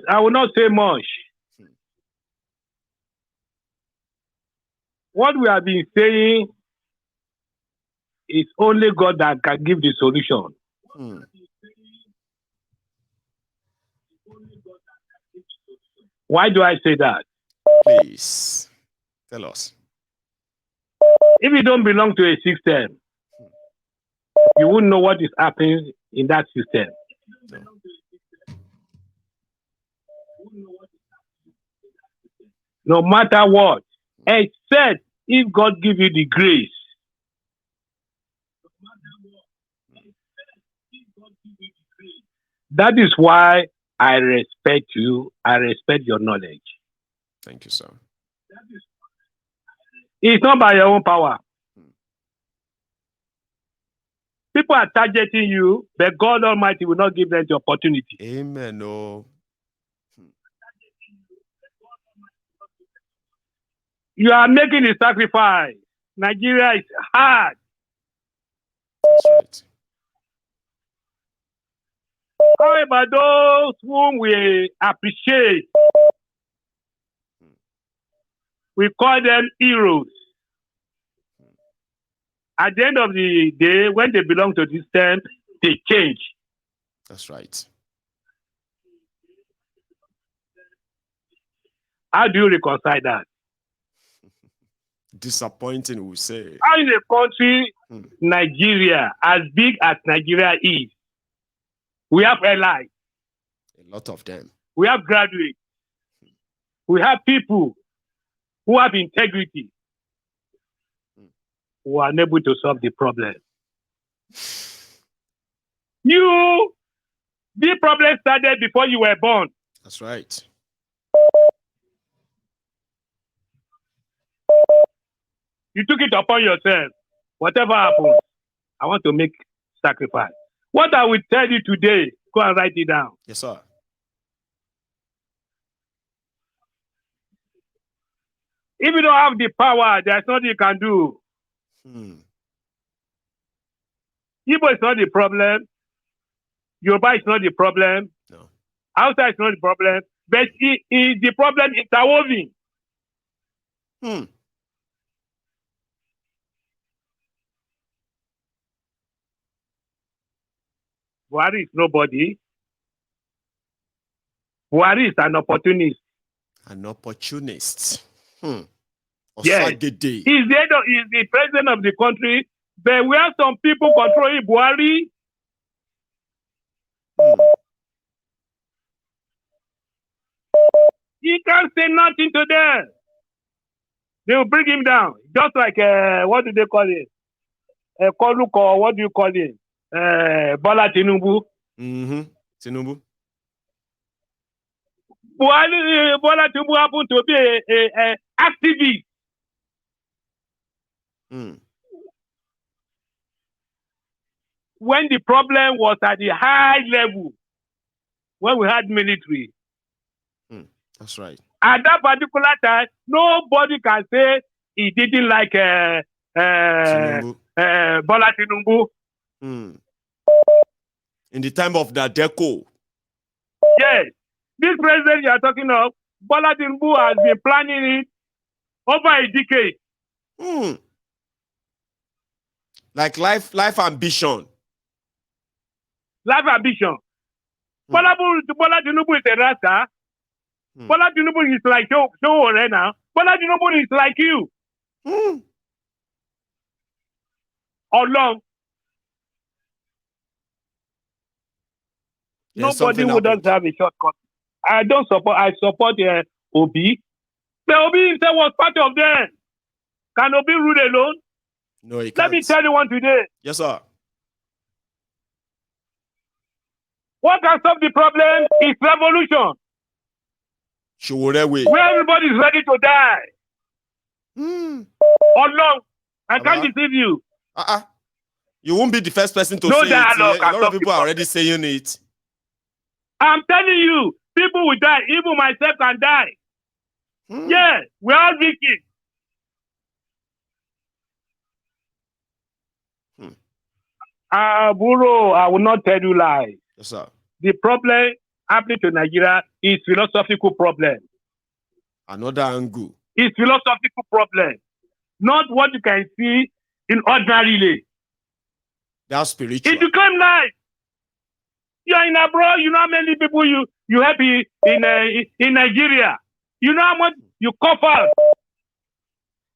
I will not say much. What we have been saying is only God that can give the solution. Why do I say that? Please tell us. If you don't belong to a system, you wouldn't know what is happening in that system. No. No matter what, except if God give you the grace. That is why I respect you. I respect your knowledge. Thank you, sir. It's not by your own power. People are targeting you, but God Almighty will not give them the opportunity. Amen. Oh. You are making a sacrifice. Nigeria is hard. That's right. However, those whom we appreciate, we call them heroes. At the end of the day, when they belong to this system, they change. That's right. How do you reconcile that? Disappointing, we say. How is a country, Nigeria, as big as Nigeria is? We have allies. A lot of them. We have graduates. We have people who have integrity, who are unable to solve the problem. The problem started before you were born. That's right. You took it upon yourself. Whatever happens, I want to make sacrifice. What I will tell you today, go and write it down. Yes, sir. If you don't have the power, there's nothing you can do. Igbo is not the problem. Yoruba is not the problem. No. Hausa is not the problem. But the problem is interwoven. Buhari is nobody. Buhari is an opportunist. An opportunist. Yes. He's the president of the country, but we have some people controlling Buhari. He can't say nothing to them. They will bring him down. Just like, what do they call it? Koluko, what do you call it? Bola Tinubu. Tinubu. Bola Tinubu happened to be an activist. When the problem was at the high level, when we had military. That's right. At that particular time, nobody can say he didn't like Bola Tinubu. In the time of the Deco. Yes. This president you are talking of, Bola Tinubu has been planning it over a decade. Like life ambition. Life ambition. Bola Tinubu is a rasta. Bola Tinubu is like Joe right now. Bola Tinubu is like you. Long. Nobody who doesn't have a shortcut. I support Obi. But Obi himself was part of them. Can Obi rule alone? No, he can't. Let me tell you one today. Yes, sir. What can solve the problem is revolution. Where everybody is ready to die. Long. I can't deceive you. You won't be the first person to say it. A lot of people are already saying it. I'm telling you, people will die. Even myself can die. Yes, we're all victims. Buro, I will not tell you lies. Yes, sir. The problem happening to Nigeria is philosophical problem. Another angle. It's philosophical problem, not what you can see in ordinarily. That's spiritual. It became life. You are in abroad. You know how many people you help in Nigeria. You know how much you cover.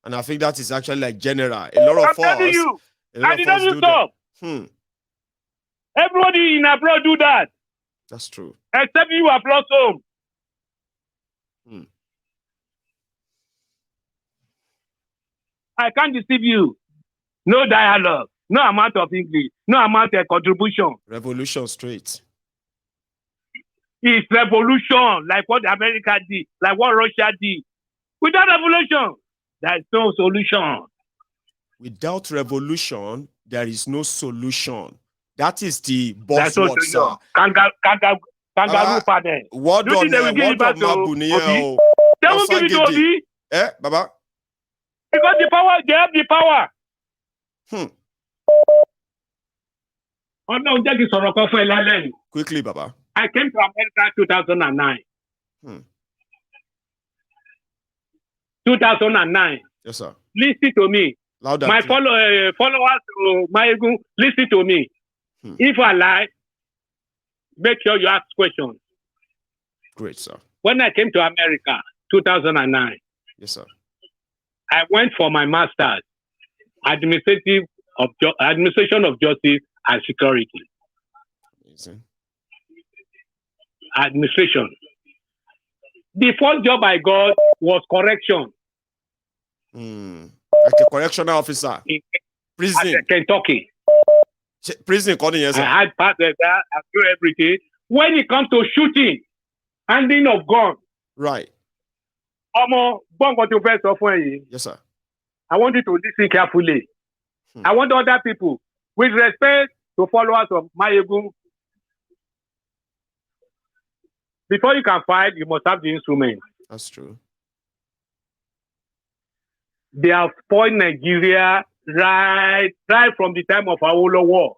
And I think that is actually like general. A lot of us. I'm telling you, and it doesn't do stop. Everybody in abroad do that. That's true. Except you have lost home. I can't deceive you. No dialogue, no amount of English, no amount of contribution. Revolution straight. It's revolution, like what America did, like what Russia did. Without revolution, there is no solution. Without revolution, there is no solution. That is the buzzword, sir. Kangaroo panel. What do you think they will give it back to Obi? They will give it to Obi. Baba? Because the power, they have the power. Quickly, Baba. I came to America 2009. 2009. Yes, sir. Listen to me. Louder. My followers, Mayegun, listen to me. If I lie, make sure you ask questions. Great, sir. When I came to America, 2009. Yes, sir. I went for my master's, administration of justice and security. Amazing. Administration. The first job I got was correction. Like a correctional officer. Prison. Kentucky. Prison, yes, sir. I had passed that, I do everything. When it comes to shooting, handing of gun. Right. Yes, sir. I want you to listen carefully. I want other people, with respect to followers of Mayegun, before you can fight, you must have the instrument. That's true. They have spoiled Nigeria right from the time of Awolowo War.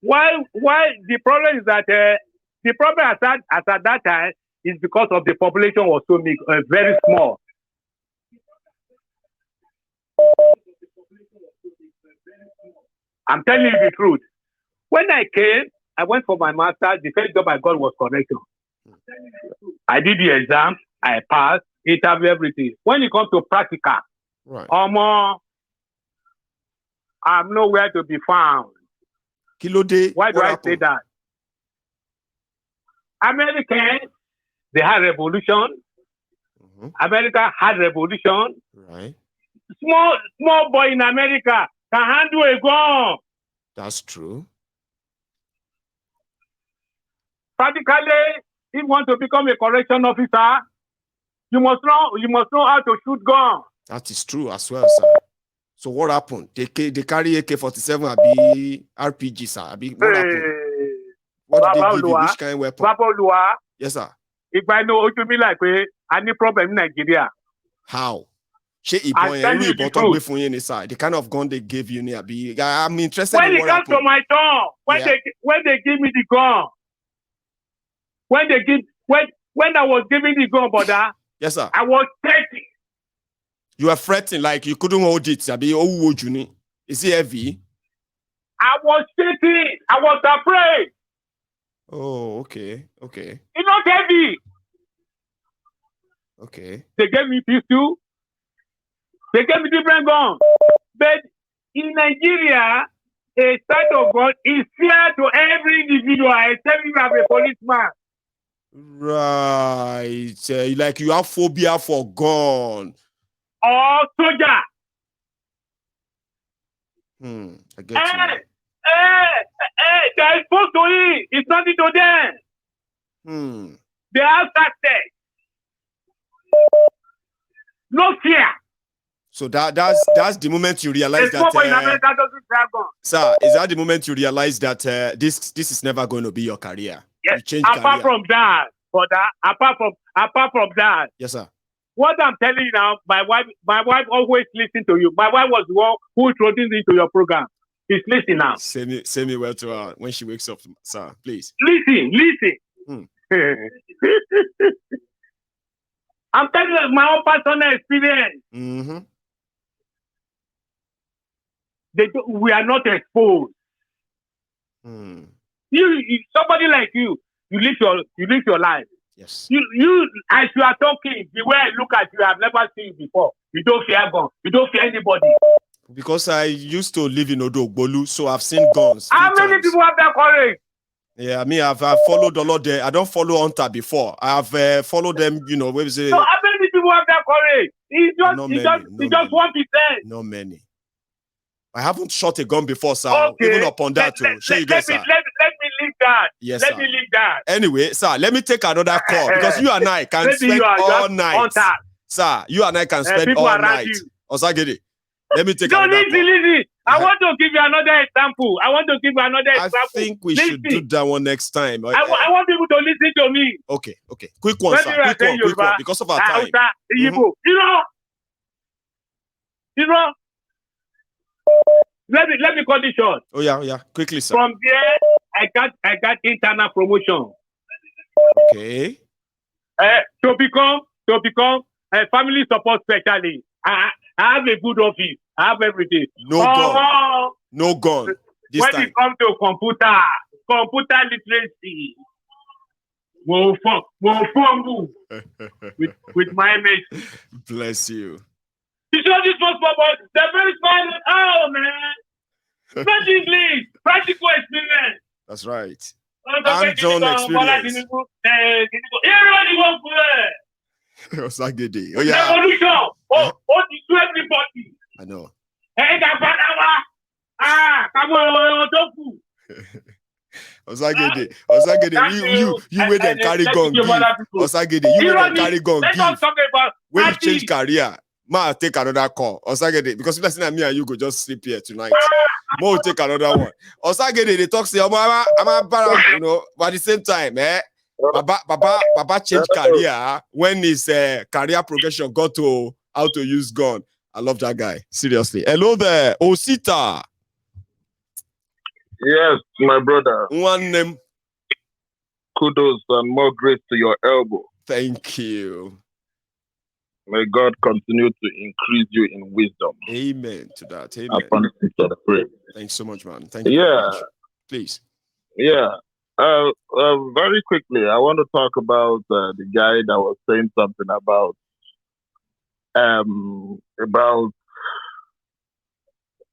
Why the problem is that the problem at that time is because of the population was so big, very small. I'm telling you the truth. When I came, I went for my master's. The first job I got was correction. I did the exam. I passed. Interview, everything. When it comes to practical, right. I'm nowhere to be found. Why do I say that? Americans, they had revolution. America had revolution. Right. Small boy in America can handle a gun. That's true. Practically, if you want to become a correction officer, you must know how to shoot gun. That is true as well, sir. So what happened? They carry AK-47 abi RPG, sir. What happened? What did they give you? Which kind of weapon? Yes, sir. If I know what you mean, like any problem in Nigeria. How? The kind of gun they gave you, I'm interested when in it comes to my turn, when they give me the gun, when I was giving the gun, brother. Yes, sir. I was threatening. You were threatening, like you couldn't hold it. Is it heavy? I was shaking. I was afraid. Oh, okay. It's not heavy. Okay. They gave me pistol. They gave me different guns. But in Nigeria, a type of gun is fair to every individual, except if you have a policeman. Right. Like you have phobia for gun. Or soldier. I get you. They're exposed to it. It's nothing to them. They have success. No fear. So that's the moment you realize that. In America doesn't have gun. Sir, is that the moment you realize that this is never going to be your career? Yes. You change apart career. From that, apart from that. Yes, sir. What I'm telling you now, my wife always listens to you. My wife was the one who introduced me to your program. She's listening now. Say me well to her when she wakes up, sir. Please. Listen. I'm telling you my own personal experience. We are not exposed. Somebody like you live your life. Yes. You as you are talking, the way I look at you, I've never seen you before. You don't fear gun. You don't fear anybody. Because I used to live in Odogbolu, so I've seen guns. How many people have that courage? Yeah, I've followed a lot there. I don't follow Hunter before. I've followed them, you know, where is it? So how many people have that courage? It's just 1%. Not many. I haven't shot a gun before, sir. Okay. Even upon that, let me leave that. Yes, let me leave that. Anyway, sir, let me take another call because you and I can spend all night. Sir, you and I can spend all night. Osagede, let me take another call. Listen. I want to give you another example. I think we should do that one next time. I want people to listen to me. Okay. Quick one, sir. Quick one, because of our time. Igbo. You know. Let me cut it short. Oh yeah. Quickly, sir. From there, I got internal promotion. Okay. To become a family support specialist. I have a good office. I have everything. No gun. This when time. it comes to computer literacy, we'll fumble with my image. Bless you. You saw this was they're very smart. Oh man. Not English, practical experience. That's right. Hands-on experience. Osagede. Oh yeah. Revolution. To everybody. I know. Osagede, you wait them carry gun give. Osagede, you wait them carry gun give. When you change career, ma take another call. Osagede, because if that's not me and you go just sleep here tonight. Mo take another one. Osagede, they talk say, I'm a you know, but at the same time, Baba change career when his career progression got to how to use gun. I love that guy. Seriously. Hello there, Osita. Yes, my brother. One name. Kudos and more grace to your elbow. Thank you. May God continue to increase you in wisdom. Amen to that. Amen. Thanks so much, man. Thank you. Yeah. Please. Yeah. Very quickly, I want to talk about the guy that was saying something about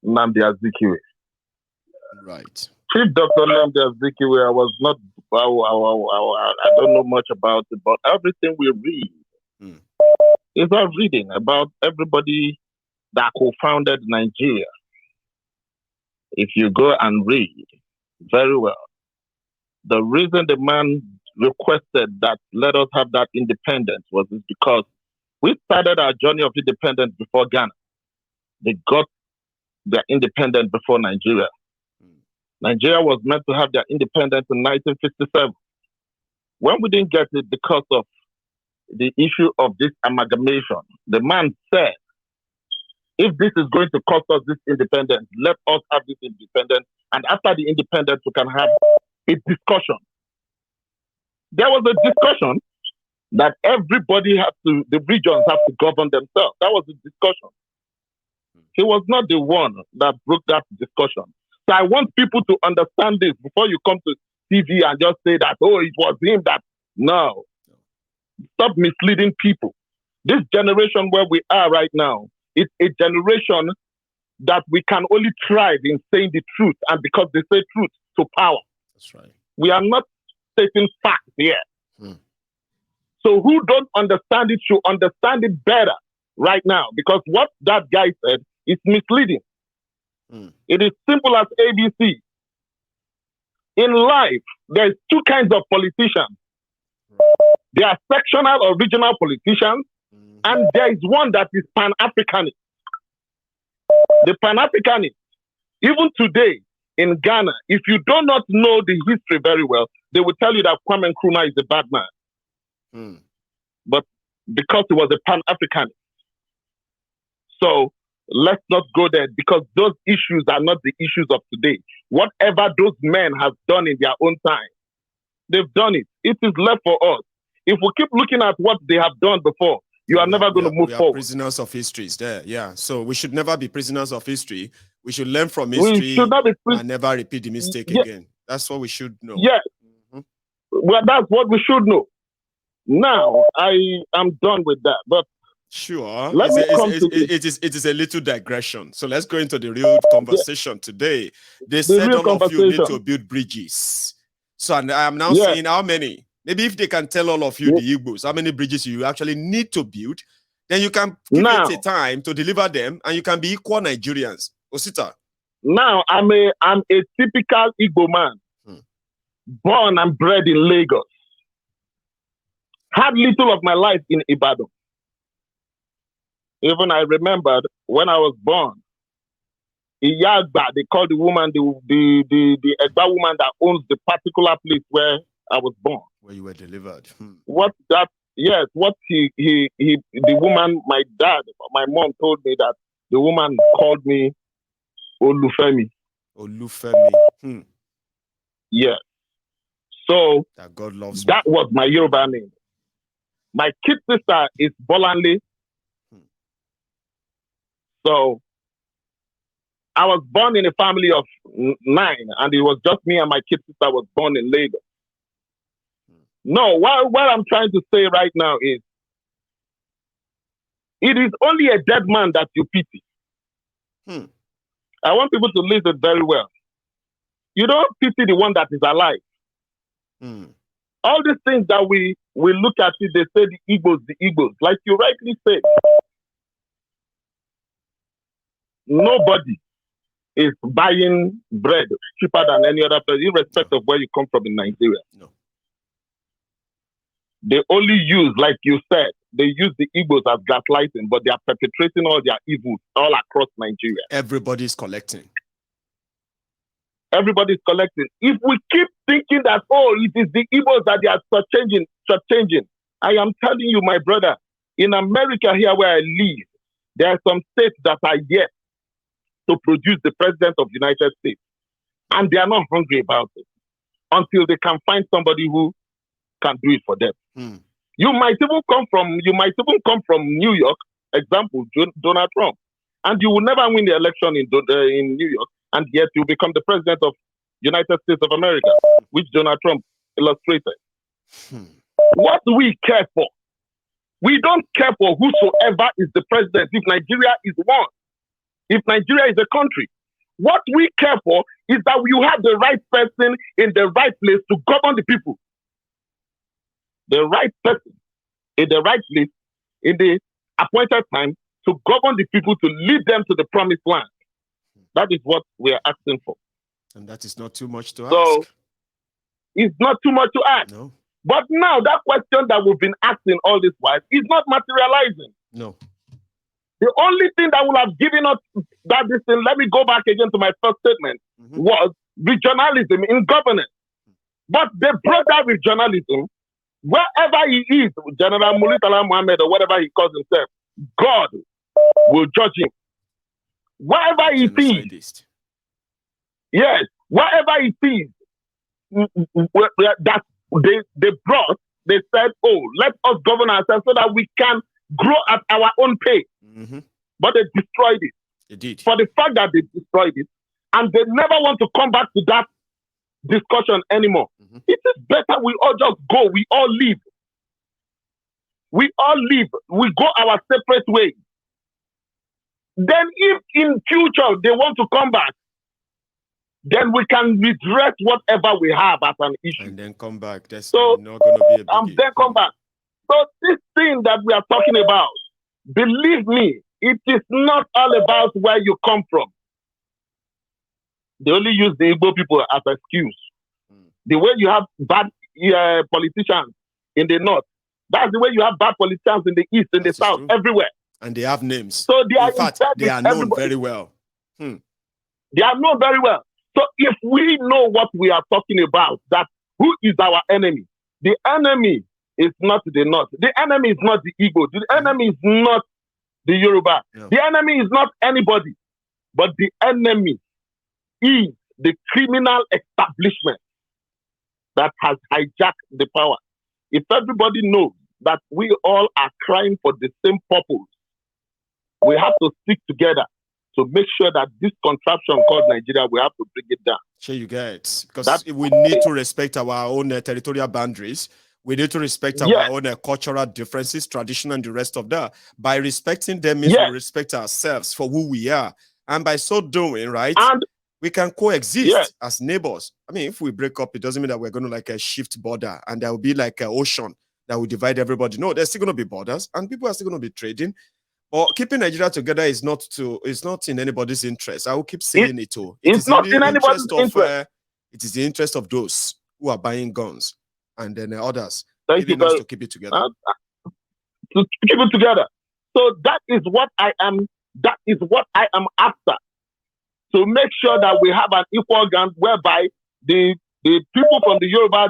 Nnamdi Azikiwe. Right. Chief Dr. Nnamdi Azikiwe, I don't know much about it, but everything we read is our reading about everybody that co-founded Nigeria. If you go and read very well, the reason the man requested that let us have that independence was because we started our journey of independence before Ghana. They got their independence before Nigeria. Nigeria was meant to have their independence in 1957. When we didn't get it because of the issue of this amalgamation, the man said, if this is going to cost us this independence, let us have this independence. And after the independence, we can have a discussion. There was a discussion that the regions have to govern themselves. That was the discussion. He was not the one that broke that discussion. So I want people to understand this before you come to TV and just say that, oh, it was him that. No. Stop misleading people. This generation where we are right now, it's a generation that we can only thrive in saying the truth, and because they say truth to power. That's right. We are not stating facts here. So who don't understand it should understand it better right now, because what that guy said is misleading. It is simple as ABC. In life, there's two kinds of politicians. There are sectional or regional politicians, and there is one that is Pan-Africanist. The Pan-Africanist, even today in Ghana, if you do not know the history very well, they will tell you that Kwame Nkrumah is a bad man. But because he was a Pan-Africanist. So let's not go there, because those issues are not the issues of today. Whatever those men have done in their own time, they've done it. It is left for us. If we keep looking at what they have done before, you are never going to move forward. Prisoners of history there. Yeah. So we should never be prisoners of history. We should learn from history and never repeat the mistake again. That's what we should know. Yes. Well, that's what we should know. Now, I am done with that. But sure, it is a little digression. So let's go into the real conversation today. They said all of you need to build bridges. So I am now saying how many. Maybe if they can tell all of you, the Igbos, how many bridges you actually need to build, then you can give it a time to deliver them, and you can be equal Nigerians. Osita. Now, I'm a typical Igbo man, born and bred in Lagos. Had little of my life in Ibadan. Even I remembered when I was born, Iyagba, they call the woman, the Egba woman that owns the particular place where I was born. Where you were delivered. What the woman, my dad, my mom told me that the woman called me Olufemi. Olufemi. Yes. So that God loves that me. Was my Yoruba name. My kid sister is Bolanle. So I was born in a family of 9, and it was just me and my kid sister was born in Lagos. No, what I'm trying to say right now is, it is only a dead man that you pity. I want people to listen very well. You don't pity the one that is alive. All these things that we look at it, they say the Igbos, like you rightly said. Nobody is buying bread cheaper than any other place, irrespective of where you come from in Nigeria. No. They only use, like you said, they use the Igbos as gaslighting, but they are perpetrating all their evils all across Nigeria. Everybody's collecting. Everybody's collecting. If we keep thinking that, it is the Igbos that they are changing, I am telling you, my brother, in America here where I live, there are some states that are yet to produce the president of the United States. And they are not hungry about it until they can find somebody who can do it for them. You might even come from New York, example, Donald Trump, and you will never win the election in New York, and yet you become the president of United States of America, which Donald Trump illustrated. What do we care for? We don't care for whosoever is the president if Nigeria is one, if Nigeria is a country. What we care for is that you have the right person in the right place to govern the people. The right person in the right place in the appointed time to govern the people, to lead them to the promised land. That is what we are asking for. And that is not too much to ask. So it's not too much to ask. No. But now that question that we've been asking all this while is not materializing. No. The only thing that would have given us that this thing, let me go back again to my first statement, was regionalism in governance. But they brought that regionalism. Wherever he is, General Muritala Muhammad or whatever he calls himself, God will judge him. Wherever he sees, yes, wherever he sees, that they brought, they said, let us govern ourselves so that we can grow at our own pace. But they destroyed it. They did. For the fact that they destroyed it, and they never want to come back to that discussion anymore. It is better we all just go. We all leave. We all leave. We go our separate ways. Then if in future they want to come back, then we can redress whatever we have as an issue. And then come back. That's so not going to be a biggie. Then come back. So this thing that we are talking about, believe me, it is not all about where you come from. They only use the Igbo people as an excuse. The way you have bad politicians in the north, that's the way you have bad politicians in the east, in the south, everywhere. And they have names. So they are, in fact, they are known very well. They are known very well. So if we know what we are talking about, that who is our enemy? The enemy is not the north. The enemy is not the Igbo. The enemy is not the Yoruba. Yeah. The enemy is not anybody, but the enemy is the criminal establishment that has hijacked the power. If everybody knows that we all are crying for the same purpose, we have to stick together to make sure that this contraption called Nigeria, we have to bring it down. Sure, you get, because we need to respect our own territorial boundaries. We need to respect our own cultural differences, tradition, and the rest of that. By respecting them means we respect ourselves for who we are. And by so doing, right, we can coexist as neighbors. I mean, if we break up, it doesn't mean that we're going to like a shift border and there will be like an ocean that will divide everybody. No, there's still going to be borders and people are still going to be trading. But keeping Nigeria together is not in anybody's interest. I will keep saying it too. It's not in anybody's interest. It is the interest of those who are buying guns and then others giving us to keep it together. To keep it together. So that is what I am. That is what I am after. To make sure that we have an equal ground whereby the people from the Yoruba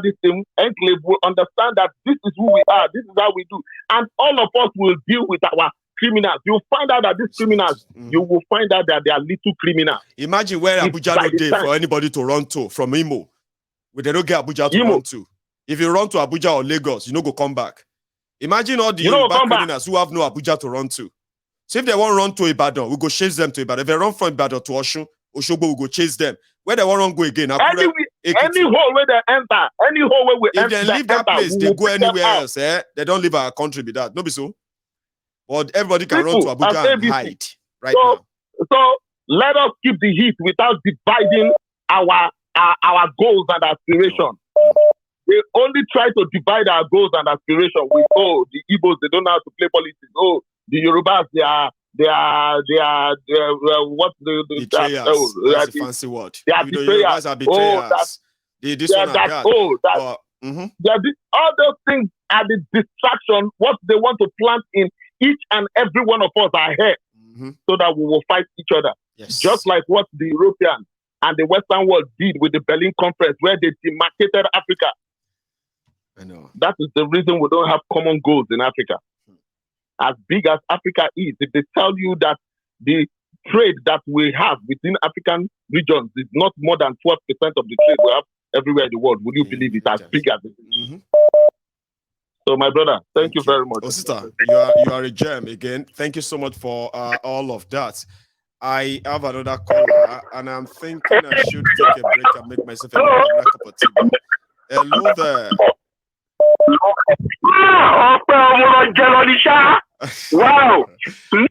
enclave will understand that this is who we are. This is how we do, and all of us will deal with our criminals. You'll find out that these criminals, you will find out that they are little criminals. Imagine where Abuja no day for anybody to run to from Imo. They don't get Abuja to run to. If you run to Abuja or Lagos, you know go come back. Imagine all the Yoruba criminals who have no Abuja to run to. So if they want to run to Ibadan, we go chase them to Ibadan. If they run from Ibadan to Oshogbo, we go chase them. Where they want to go again? Any hole where they enter, any hole where we enter. If they leave that place, they go anywhere else. They don't leave our country with that. No be so. But everybody can run to Abuja and hide now. So let us keep the heat without dividing our goals and aspirations. They only try to divide our goals and aspirations with the Igbos, they don't know how to play politics. The Yorubas, they are what betrayers. That's a fancy word. They are betrayers. Are betrayers. All those things are the distraction. What they want to plant in each and every one of us are here, so that we will fight each other. Yes. Just like what the Europeans and the Western world did with the Berlin Conference, where they demarcated Africa. I know. That is the reason we don't have common goals in Africa. As big as Africa is, if they tell you that the trade that we have within African regions is not more than 12% of the trade we have everywhere in the world, would you believe it? As big as it is? So, my brother, thank you very much. Oh, sister, you are a gem again. Thank you so much for all of that. I have another caller, and I'm thinking I should take a break and make myself a cup of tea. Hello there. Wow.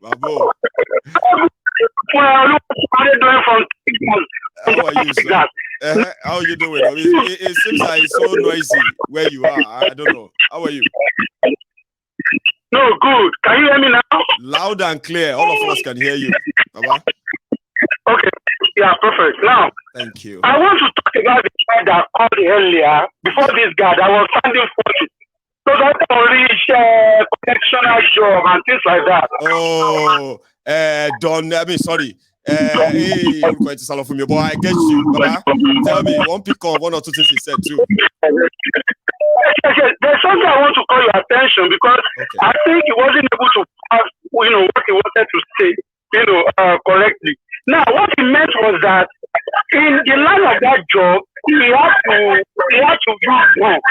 Babo. Well, how are you, sir? How are you doing? It seems like it's so noisy where you are. I don't know. How are you? No, good. Can you hear me now? Loud and clear. All of us can hear you. Baba. Okay. Yeah, perfect. Now, thank you. I want to talk about the guy that called earlier. Before this guy, that was finding 40. So that reach connectional job and things like that. Oh, sorry. Hey, I'm going to salon from you, boy. I get you, Baba. Tell me, pick on one or two things he said too. There's something I want to call your attention because I think he wasn't able to pass, what he wanted to say, correctly. Now, what he meant was that in the line of that job, he had to use one, right?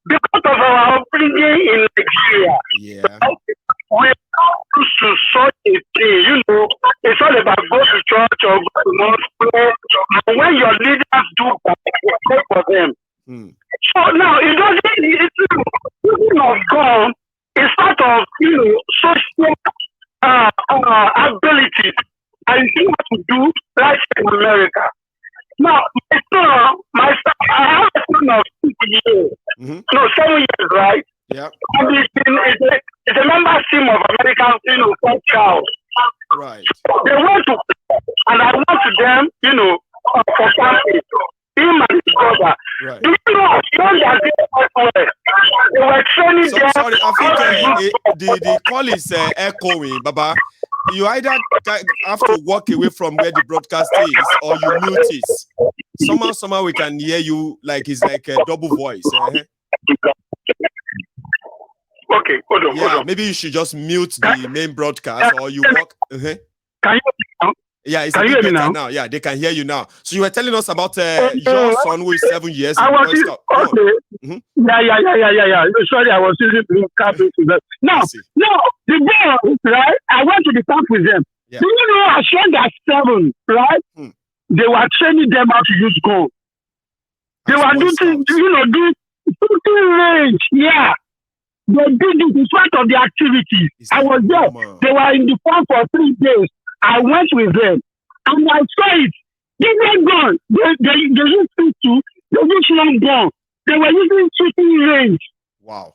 Because of our upbringing in Nigeria, we used to such a thing, it's all about go to church or go to mosque. And when your leaders do that, you pray for them. So now it doesn't, it's of God, it's part of social abilities and you have to do like in America. Now, my son, I have a son of 6 years. No, 7 years, right? Yeah. And it's a member team of American, child. Right. They went to, and I went to them, for camping. Him and his brother. Right. Do you know that they were training them? Sorry, I think the call is echoing, Baba. You either have to walk away from where the broadcast is or you mute it. Somehow we can hear you like it's like a double voice. Okay, Okay, hold on. Maybe you should just mute the main broadcast, or you walk. Can you hear me now? Yeah, it's a bit better now. Yeah, they can hear you now. So you were telling us about your son who is 7 years. I was okay. Yeah. Sorry, I was using blue carpet. Now, the boys, right? I went to the camp with them. Yeah. Do you know, as young as 7, right? They were training them how to use gun. They were doing shooting range. Yeah. They did it in front of the activities. I was there. They were in the farm for 3 days. I went with them. And I saw it. Different gun. They used to. They used long gun. They were using shooting range. Wow.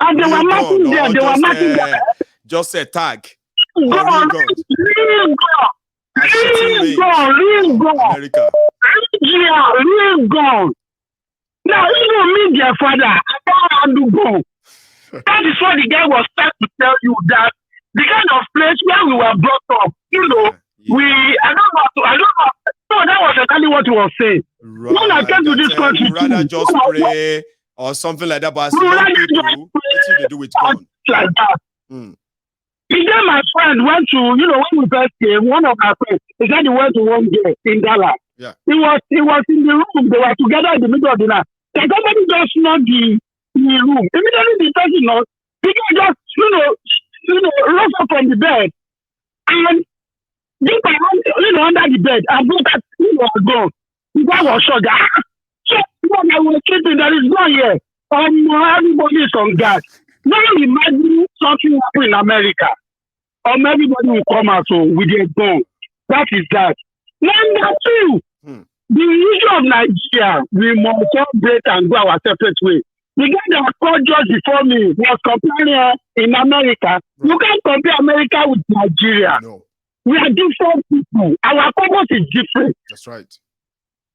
And they were marking there. They were marking there. Just a tag. Real gun. America. Yeah, real gun. Now, even me, their father, I don't handle gun. That is what the guy was trying to tell you, that the kind of place where we were brought up, I don't know. No, that was exactly what he was saying. Right. When I came to this country, rather just pray or something like that, but as young people, what do they do with gun? Like that. Then my friend went to, when we first came, one of my friends, he said he went to one day in Dallas. Yeah. He was in the room. They were together in the middle of the night. So somebody just knocked the room. Immediately the person knocked. He just, rose up from the bed and deep under the bed and broke that gun. The guy was shocked. So when I was sleeping, there is gun here. Everybody is on guard. Now imagine something happen in America. Everybody will come out with their gun. That is that. Number 2, the issue of Nigeria, we must celebrate and go our separate way. The guy that called just before me was comparing in America. Right. You can't compare America with Nigeria. No. We are different people. Our purpose is different. That's right.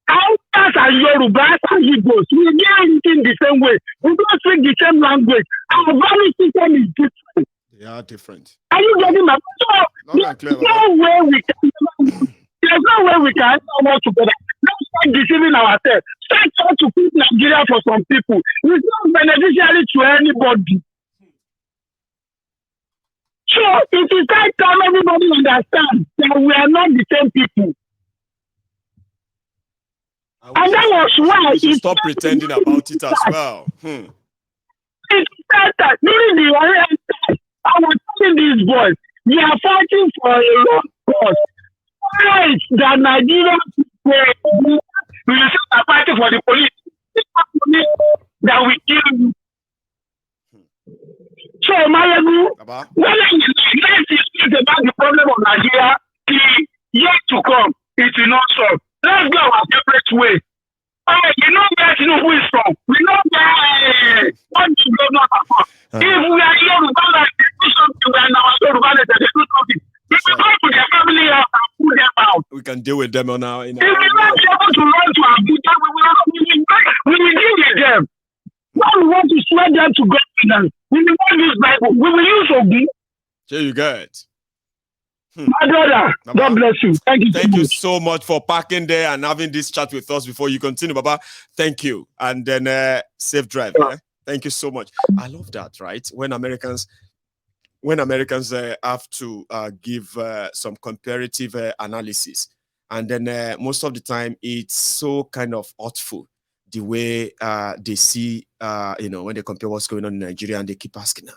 Hausas and Yorubas and Igbos, we do everything the same way. We don't speak the same language. Our value system is different. They are different. Are you getting my point? There's no way we can work together. Don't start deceiving ourselves. Start trying to keep Nigeria for some people. It's not beneficiary to anybody. So it is time to everybody understand that we are not the same people. And that was why you stop pretending about it as well. It's that during the war, I was telling these boys, we are fighting for a long cause. Right, that Nigeria people are fighting for the police. That we kill you. So, Mayagu, when let's discuss about the problem of Nigeria, the year to come, it will not solve. Let's go our separate way. You know where Tinubu is from. We know where what the governor is from. If we are here, we do something, we are now they do something. If we go to their family house and pull them out, we can deal with them on our. If we not be able to run to Abuja, we will deal with them. Now we want to swear them to governance. We will not use Bible. We will use Obi. Here you go. My brother, Baba, God bless you. Thank you. Thank you so much for parking there and having this chat with us before you continue, Baba. Thank you. And then safe drive. Yeah. Thank you so much. I love that, right? When Americans have to give some comparative analysis, and then most of the time it's so kind of thoughtful the way they see, when they compare what's going on in Nigeria, and they keep asking, now,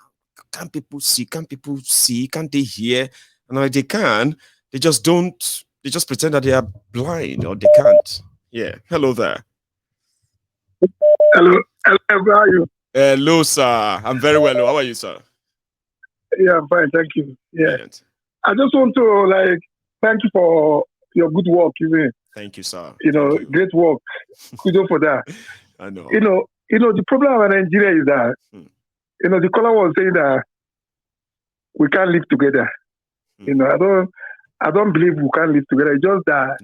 can't people see? Can't people see? Can't they hear? And like they can, they just don't. They just pretend that they are blind or they can't. Yeah. Hello there. Hello. How are you? Hello, sir. I'm very well. How are you, sir? Yeah, I'm fine. Thank you. Yeah. Brilliant. I just want to thank you for your good work, Thank you, sir. Great work. Kudos for that. I know. The problem with Nigeria is that the caller was saying that we can't live together. I don't believe we can't live together. It's just that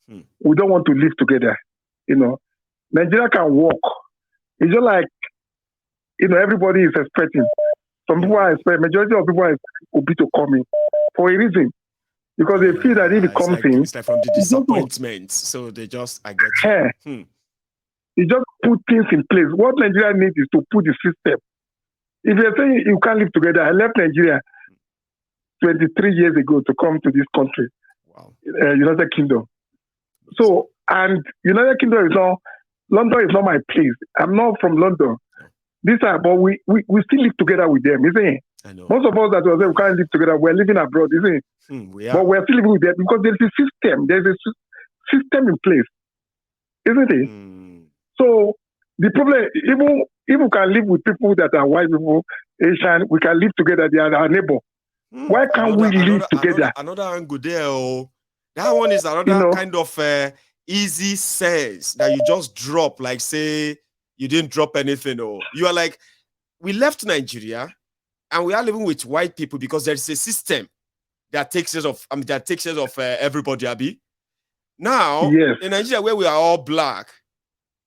we don't want to live together. Nigeria can work. It's just like everybody is expecting. Some people are expecting. Majority of people are expecting to come in for a reason, because they feel that if it comes in, it's like from the disappointment. So they just I get you. You just put things in place. What Nigeria needs is to put the system If you're saying you can't live together, I left Nigeria 23 years ago to come to this country, United Kingdom. So, and United Kingdom is not, London is not my place. I'm not from London. But we still live together with them, isn't it? I know. Most of us that we can't live together, we're living abroad, isn't it? But we're still living with them because there's a system. There's a system in place, isn't it? So the problem, even if we can live with people that are white people, Asian, we can live together. They are our neighbor. Why can't we live together? Another angle there. That one is another kind of easy sense that you just drop, like say you didn't drop anything. Or you are like, we left Nigeria and we are living with white people because there is a system that takes care of everybody, Abi. Now, in Nigeria, where we are all black,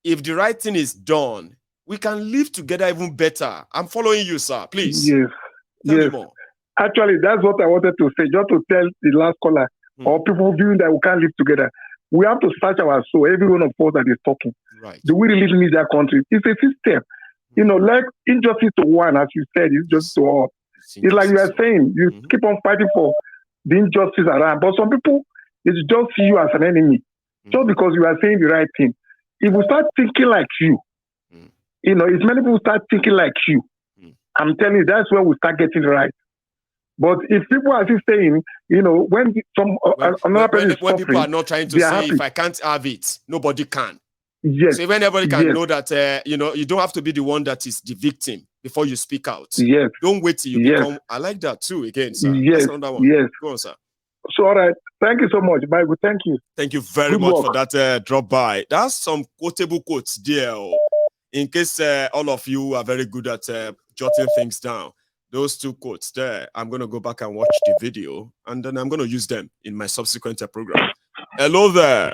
if the right thing is done, we can live together even better. I'm following you, sir. Please. Yes. Tell me more. Actually, that's what I wanted to say, just to tell the last caller or people viewing that we can't live together. We have to search our soul, every one of us that is talking. Right. Do we really need that country? It's a system. Like injustice to one, as you said, it's just to all. It's like you are saying, you keep on fighting for the injustice around. But some people, it's just see you as an enemy, just because you are saying the right thing. If we start thinking like you, if many people start thinking like you, I'm telling you, that's where we start getting right. But if people are still saying, when another person is suffering, people are not trying to say, happy. If I can't have it, nobody can. Yes. So when everybody can know that, you don't have to be the one that is the victim before you speak out. Yes. Don't wait till you become. I like that too. Again, sir. Yes. That's another one. Yes. Go on, sir. So, all right. Thank you so much, Bible. Thank you. Thank you very much for that drop by. That's some quotable quotes there. In case all of you are very good at jotting things down. Those two quotes there, I'm going to go back and watch the video, and then I'm going to use them in my subsequent program. Hello there.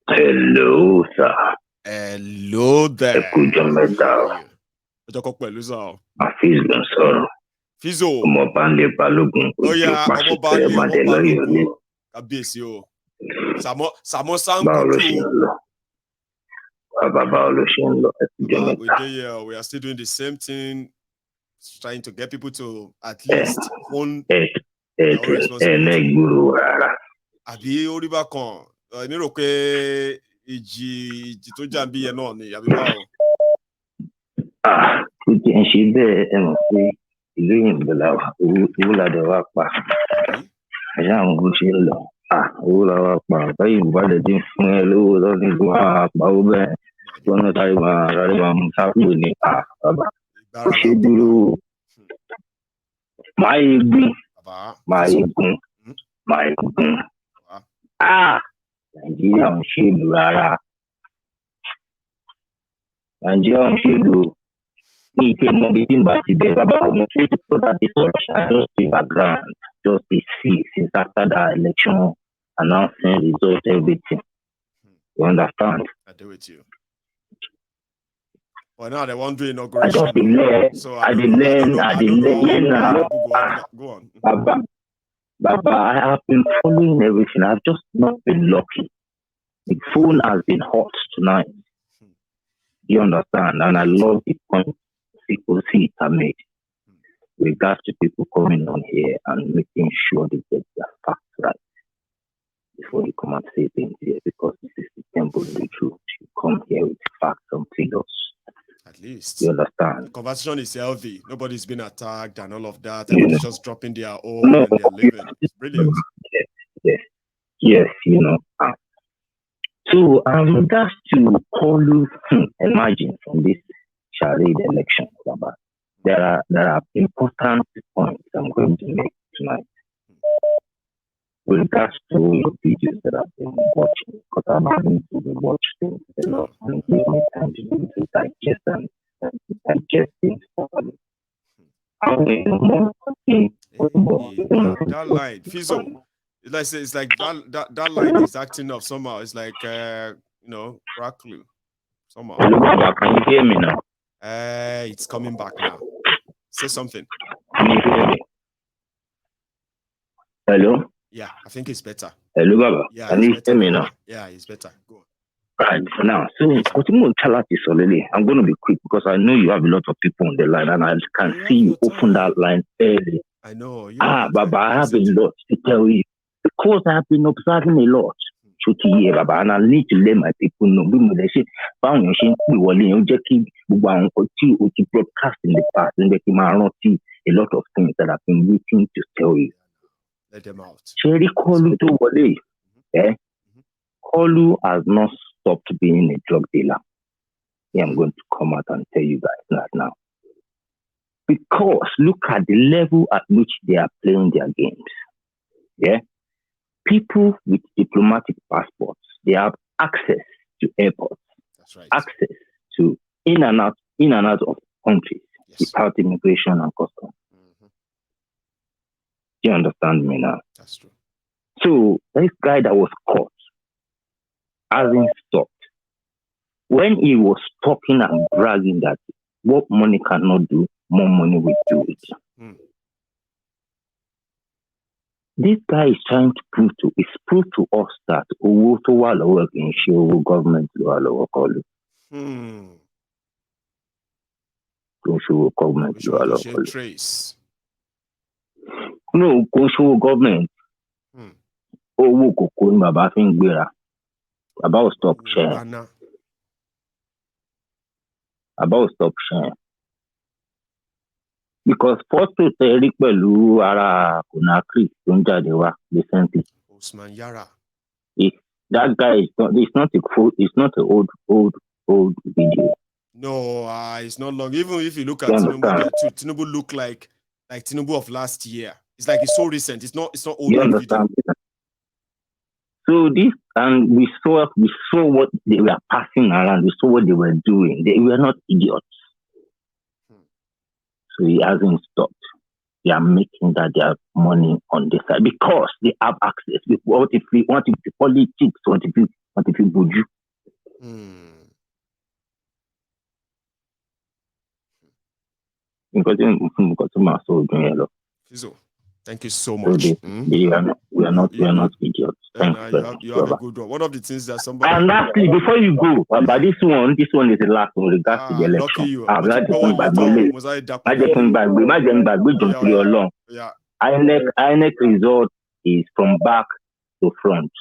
Hello, sir. Hello there. Fizo. Oh yeah, we are still doing the same thing, trying to get people to at least own their own responsibility. Àbí orí bá kan, èmi rò pé ìjì tó jà ń bí yẹn náà ni, àbí báwo? Kò tí ń ṣe bẹ́ẹ̀ ẹ mọ̀ pé ìlú òyìnbó owó ládẹ wá pa. Àyà àwọn bó ṣe ń lọ. Owó la wá pa. Báyìí ìbálẹ̀ dín fún ẹ lówó lọ́dún tó wá pa owó bẹ́ẹ̀. Wọ́n náà sáré máa mú sápò ní bàbá. Kò ṣe dúró. Máa yegun. Nàìjíríà ń ṣèlú rárá. Nàìjíríà ń ṣèlú. Ní ìkémọ̀ bíi tí n bá ti bẹ̀ bàbá ọmọ tó ti pọ̀ láti sọ̀rọ̀ just the background, just the see since after that election announcing result everything. You understand? I do with you. Well, now they won't do inauguration. I did learn now. Go on. Baba, I have been following everything. I've just not been lucky. The phone has been hot tonight. You understand? And I love the point people see it are made. Regards to people coming on here and making sure they get their facts right before you come and say things here, because this is the temple of the truth. You come here with facts and figures. At least. You understand? The conversation is healthy. Nobody's been attacked and all of that. Everybody's just dropping their own and they're living. It's brilliant. Yes, So, that's to call you, imagine from this charade election, there are important points I'm going to make tonight. With regards to your videos that I've been watching, because I'm having to watch things a lot and give me time to do to digest and digest things properly. That line, Fizo, it's like that line is acting up somehow. It's like crackly somehow. Hello, can you hear me now? It's coming back now. Say something. Can you hear me? Hello? Yeah, I think it's better. Hello, Baba. Yeah, can you hear me now? Yeah, it's better. Go on. Right now, so I'm going to be quick because I know you have a lot of people on the line, and I can see you open that line early. I know. But I have a lot to tell you because I have been observing a lot. And I need to let my people know. They say, broadcast in the past, and they can see a lot of things that I've been waiting to tell you. Let them out. Kolu has not stopped being a drug dealer. I'm going to come out and tell you guys that now. Because look at the level at which they are playing their games. Yeah? People with diplomatic passports, they have access to airports. That's right. Access to in and out of countries without immigration and customs. Do you understand me now? That's true. So this guy that was caught hasn't stopped. When he was talking and bragging that what money cannot do, more money will do it. This guy is trying to prove to us that owó tó wà lọ́wọ́ kì í ṣe owó government ló wà lọ́wọ́ Kolu. Kò ń ṣe owó government ló wà lọ́wọ́ Kolu. No, kò ń ṣe owó government. Owó kòkó ni bàbá fi ń gbéra. Bàbá ò stop sharing. Bàbá ò stop sharing. Because photo tẹ̀rí pẹ̀lú ara Conakry tó ń jáde wá recently. Osman Yara. That guy it's not an old video. No, it's not long. Even if you look at Tinubu, Tinubu look like Tinubu of last year. It's like it's so recent. It's not old video. So this, and we saw what they were passing around. We saw what they were doing. They were not idiots. So he hasn't stopped. They are making their money on this side because they have access. What if the politics? What if you buju? Thank you so much. We are not idiots. You have a good one. One of the things that somebody. And lastly, before you go, but this one is the last one regards to the election. INEC result is from back to front.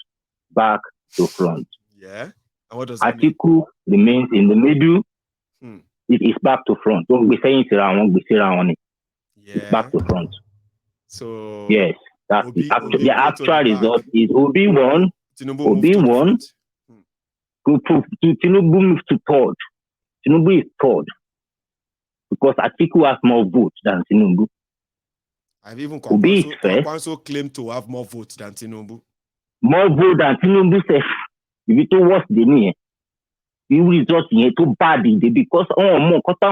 Back to front. Yeah. And what does that Atiku remains in the middle. It is back to front. Don't be saying it. It's back to front. So yes, that's the actual result is Obi won. Obi won. Tinubu moved to third. Tinubu is third because Atiku has more votes than Tinubu. I've even Kwankwaso claimed to have more votes than Tinubu. More votes than Tinubu says. If it was the near, you result in too bad because more Kota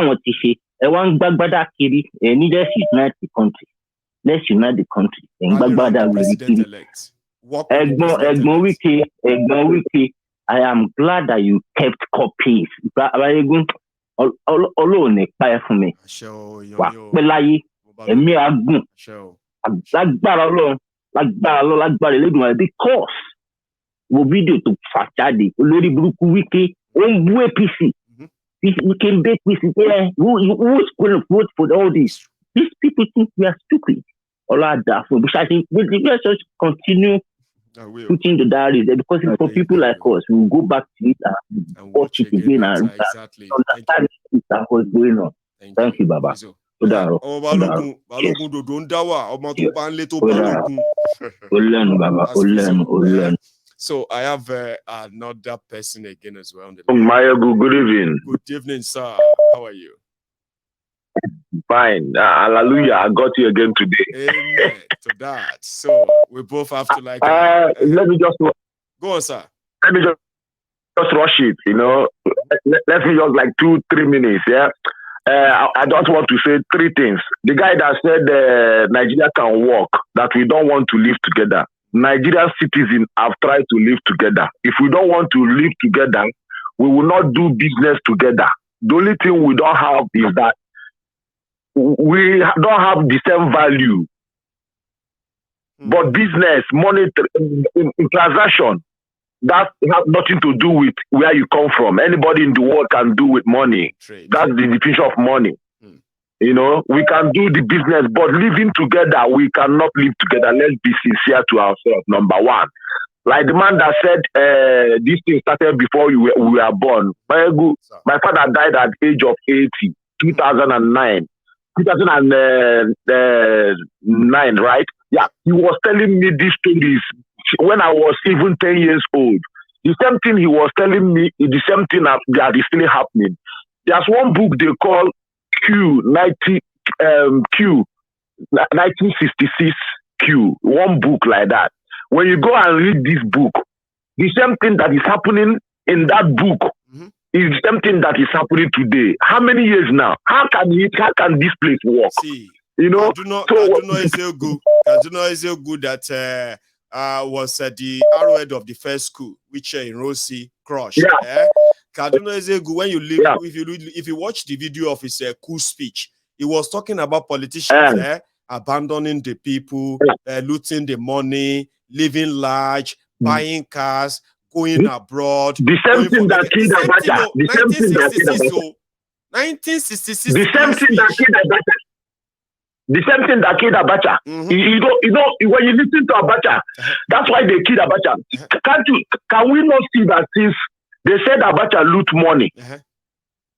one bagbada kiri needed to unite the country. Let's unite the country. President-elect. Egbo Wike, I am glad that you kept copies. Alone pay for me. Because we video to Fachade, Olori Buruku Wike, APC. We can make this there. Who's going to vote for all this? These people think we are stupid. All that. Which I think let's just continue putting the diaries there because it's for people like us. We'll go back to it and watch it again and exactly. understand what's going on. Thank you, Baba. So I have another person again as well on the line. Maya, good evening. Good evening, sir. How are you? Fine. Hallelujah. I got you again today. Amen to that. So we both have to let me just go on, sir. Let me just rush it, Let me just 2-3 minutes, yeah. I just want to say 3 things. The guy that said Nigeria can work, that we don't want to live together. Nigerian citizens have tried to live together. If we don't want to live together, we will not do business together. The only thing we don't have is that we don't have the same value. But business, money, transaction, that has nothing to do with where you come from. Anybody in the world can do with money. Trade. That's the definition of money. You know, we can do the business, but living together, we cannot live together. Let's be sincere to ourselves, number one. Like the man that said this thing started before we were born. My father died at the age of 80, 2009. 2009, right? Yeah, he was telling me these stories when I was even 10 years old. The same thing he was telling me is the same thing that is still happening. There's one book they call Q 1966 Q. One book like that. When you go and read this book, the same thing that is happening in that book is the same thing that is happening today. How many years now? How can this place work? See, you know, Kaduna is so good. Kaduna is so good that was the arrowhead of the first school, which in Rossi crushed. Yeah. Kaduna is so good when you live. Yeah. If you watch the video of his coup speech, he was talking about politicians abandoning the people, looting the money, living large, buying cars, going abroad. The same thing that killed Abacha. The same thing that killed Abacha. 1966. The same thing that killed Abacha. The same thing that killed Abacha. You know, when you listen to Abacha, that's why they killed Abacha. Can we not see that since they said Abacha loot money,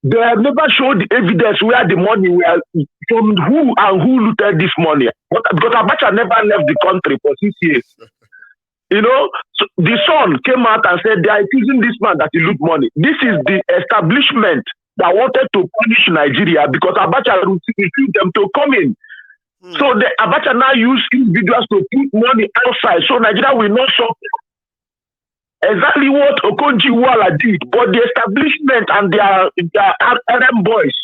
they have never showed the evidence where the money were from, who and who looted this money? Because Abacha never left the country for 6 years. You know, so the son came out and said they are accusing this man that he loot money. This is the establishment that wanted to punish Nigeria because Abacha refused them to come in. So the Abacha now use individuals to put money outside, so Nigeria will not suffer. Exactly what Okonjo-Iweala did, but the establishment and their RM boys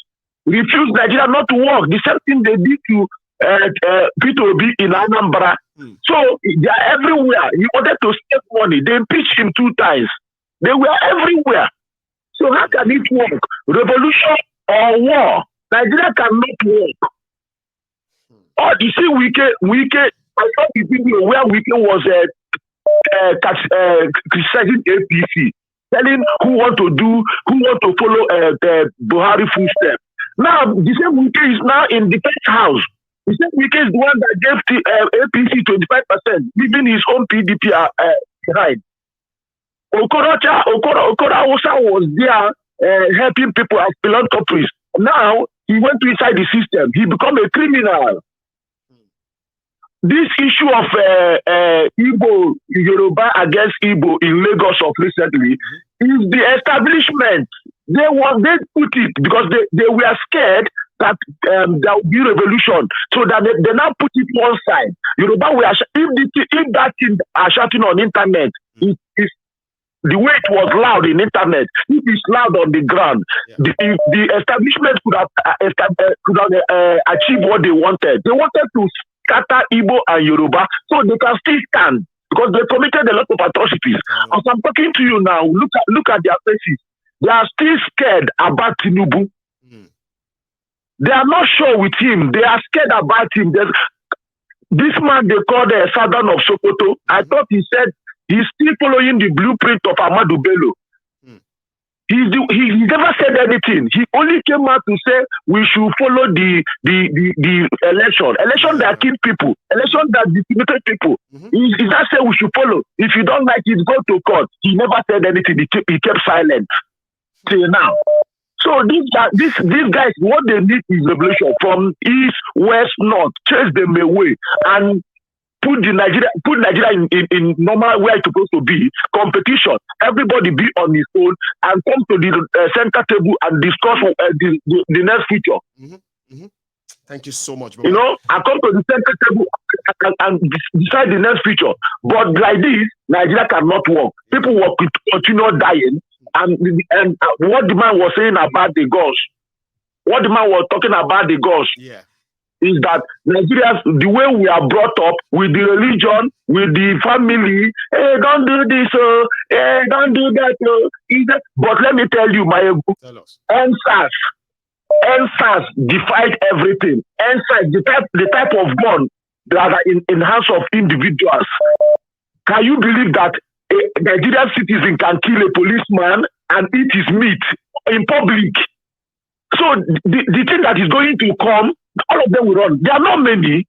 refused Nigeria not to work. The same thing they did to Peter Obi in Anambra. So they are everywhere. He wanted to save money. They impeached him 2 times. They were everywhere. So how can it work? Revolution or war? Nigeria cannot work. Oh, you see, Wike, I saw the video where Wike was criticizing APC, telling who want to follow the Buhari footsteps. Now, the same Wike is now in the Defense House. The same Wike is the one that gave the APC 25%, leaving his own PDP behind. Okorocha was there helping people as philanthropists. Now, he went inside the system. He became a criminal. This issue of Igbo, Yoruba against Igbo in Lagos of recently is the establishment. They put it because they were scared that there would be revolution. So that they now put it one side. Yoruba, if that thing are shouting on internet, the way it was loud in internet, it is loud on the ground. Yeah. The establishment could have achieved what they wanted. They wanted to scatter Igbo and Yoruba so they can still stand because they committed a lot of atrocities. As I'm talking to you now, look at their faces. They are still scared about Tinubu. They are not sure with him. They are scared about him. This man they call the Southern of Sokoto. I thought he said he's still following the blueprint of Ahmadu Bello. He never said anything. He only came out to say we should follow the election that killed people, election that decimated people. He just said we should follow. If you don't like it, go to court. He never said anything. He kept silent till now. So these guys, what they need is revolution from east, west, north. Chase them away and put Nigeria in normal where it's supposed to be, competition. Everybody be on his own and come to the center table and discuss the next future. Thank you so much, bro. You know, I come to the center table and decide the next future. But like this, Nigeria cannot work. People will continue dying. And what the man was saying about the gods, what the man was talking about the gods, is that Nigeria, the way we are brought up with the religion, with the family, hey, don't do this, hey, don't do that. But let me tell you, my NSAS defied everything. NSAS, the type of gun that are in hands of individuals. Can you believe that a Nigerian citizen can kill a policeman and eat his meat in public. So the thing that is going to come, all of them will run. There are not many.